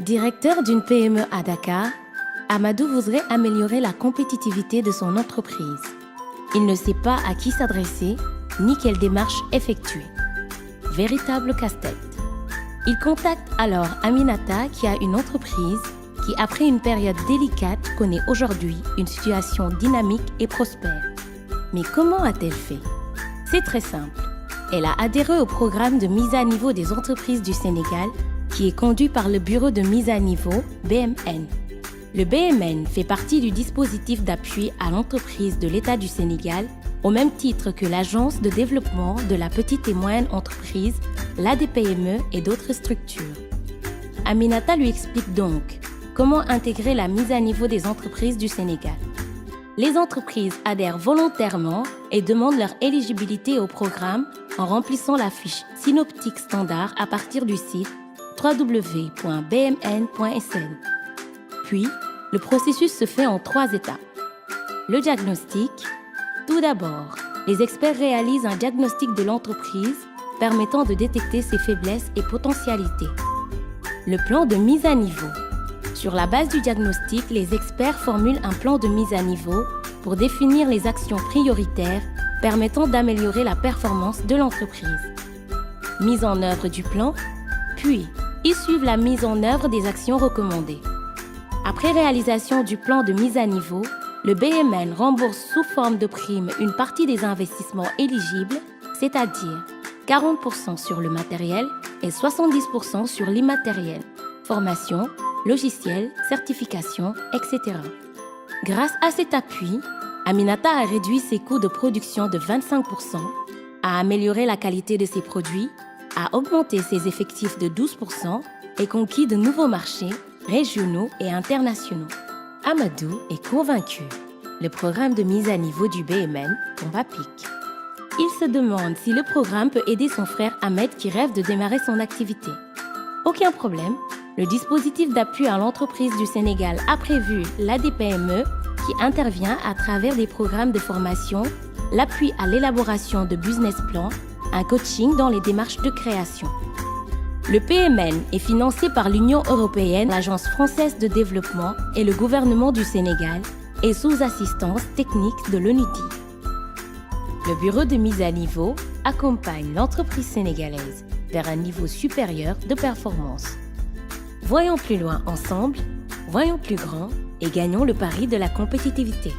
Directeur d'une PME à Dakar, Amadou voudrait améliorer la compétitivité de son entreprise. Il ne sait pas à qui s'adresser ni quelle démarche effectuer. Véritable casse-tête. Il contacte alors Aminata qui a une entreprise qui, après une période délicate, connaît aujourd'hui une situation dynamique et prospère. Mais comment a-t-elle fait? C'est très simple. Elle a adhéré au programme de mise à niveau des entreprises du Sénégal qui est conduit par le Bureau de mise à niveau BMN. Le BMN fait partie du dispositif d'appui à l'entreprise de l'État du Sénégal au même titre que l'Agence de développement de la petite et moyenne entreprise, l'ADPME et d'autres structures. Aminata lui explique donc comment intégrer la mise à niveau des entreprises du Sénégal. Les entreprises adhèrent volontairement et demandent leur éligibilité au programme en remplissant la fiche synoptique standard à partir du site www.bmn.sn. Puis, le processus se fait en 3 étapes. Le diagnostic. Tout d'abord, les experts réalisent un diagnostic de l'entreprise permettant de détecter ses faiblesses et potentialités. Le plan de mise à niveau. Sur la base du diagnostic, les experts formulent un plan de mise à niveau pour définir les actions prioritaires permettant d'améliorer la performance de l'entreprise. Mise en œuvre du plan, puis ils suivent la mise en œuvre des actions recommandées. Après réalisation du plan de mise à niveau, le BMN rembourse sous forme de prime une partie des investissements éligibles, c'est-à-dire 40% sur le matériel et 70% sur l'immatériel, formation, logiciel, certification, etc. Grâce à cet appui, Aminata a réduit ses coûts de production de 25%, a amélioré la qualité de ses produits, a augmenté ses effectifs de 12% et conquis de nouveaux marchés régionaux et internationaux. Amadou est convaincu. Le programme de mise à niveau du BMN tombe à pic. Il se demande si le programme peut aider son frère Ahmed qui rêve de démarrer son activité. Aucun problème, le dispositif d'appui à l'entreprise du Sénégal a prévu l'ADPME qui intervient à travers des programmes de formation, l'appui à l'élaboration de business plans, un coaching dans les démarches de création. Le PMN est financé par l'Union européenne, l'Agence française de développement et le gouvernement du Sénégal et sous assistance technique de l'ONUDI. Le bureau de mise à niveau accompagne l'entreprise sénégalaise vers un niveau supérieur de performance. Voyons plus loin ensemble, voyons plus grand et gagnons le pari de la compétitivité.